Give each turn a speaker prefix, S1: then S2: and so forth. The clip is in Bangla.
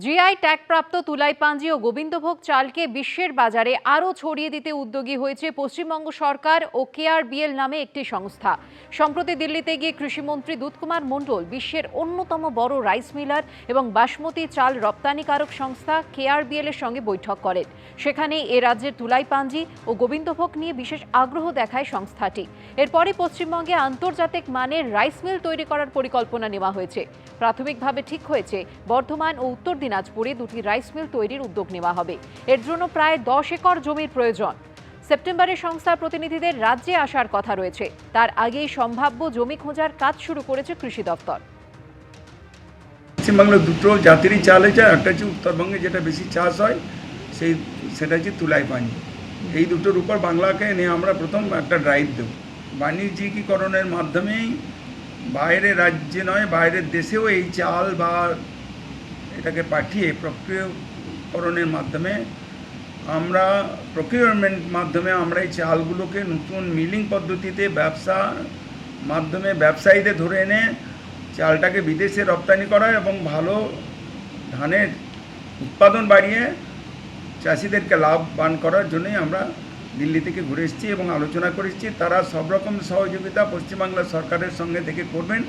S1: জিআই ট্যাগপ্রাপ্ত তুলাইপাঞ্জি ও গোবিন্দভোগ চালকে বিশ্বের বাজারে আরও ছড়িয়ে দিতে উদ্যোগী হয়েছে পশ্চিমবঙ্গ সরকার ও কেআরবিএল নামে একটি সংস্থা। সম্প্রতি দিল্লিতে গিয়ে কৃষিমন্ত্রী দুধকুমার মণ্ডল বিশ্বের অন্যতম বড় রাইস মিলার এবং বাসমতি চাল রপ্তানিকারক সংস্থা কেআরবিএল এর সঙ্গে বৈঠক করেন। সেখানে এ রাজ্যের তুলাইপাঞ্জি ও গোবিন্দভোগ নিয়ে বিশেষ আগ্রহ দেখায় সংস্থাটি। এরপরই পশ্চিমবঙ্গে আন্তর্জাতিক মানের রাইস মিল তৈরি করার পরিকল্পনা নেওয়া হয়েছে। প্রাথমিকভাবে ঠিক হয়েছে বর্ধমান ও উত্তর দিনাজপুরে দুটি রাইস মিল তৈরির উদ্যোগ নেওয়া হবে। এর জন্য প্রায় 10 একর জমির প্রয়োজন। সেপ্টেম্বরে সংস্থার প্রতিনিধিদের রাজ্যে আসার কথা রয়েছে। তার আগেই সম্ভাব্য জমি খোঁজার কাজ শুরু করেছে কৃষি দপ্তর।
S2: পশ্চিমবাংলার দুটো জাতিরই চাল হয়েছে, একটা হচ্ছে উত্তরবঙ্গে যেটা বেশি চাষ হয় সেটা হচ্ছে তুলাইপাঞ্জি। এই দুটোর উপর বাংলাকে নিয়ে আমরা প্রথম একটা ড্রাইভ দেব। বাণিজ্যিকীকরণের মাধ্যমেই বাইরের রাজ্যে নয় বাইরের দেশেও এই চাল বা এটাকে পাঠিয়ে প্রক্রিয়াকরণের মাধ্যমে আমরা প্রকিউরমেন্ট মাধ্যমে আমরা এই চালগুলোকে নতুন মিলিং পদ্ধতিতে মাধ্যমে ব্যবসায়ীদের ধরে এনে চালটাকে বিদেশে রপ্তানি করা এবং ভালো ধানের উৎপাদন বাড়িয়ে চাষিদেরকে লাভবান করার জন্যই আমরা দিল্লি থেকে ঘুরে এসেছি এবং আলোচনা করে এসেছি। তারা সব রকম সহযোগিতা পশ্চিমবাংলা সরকারের সঙ্গে থেকে করবেন।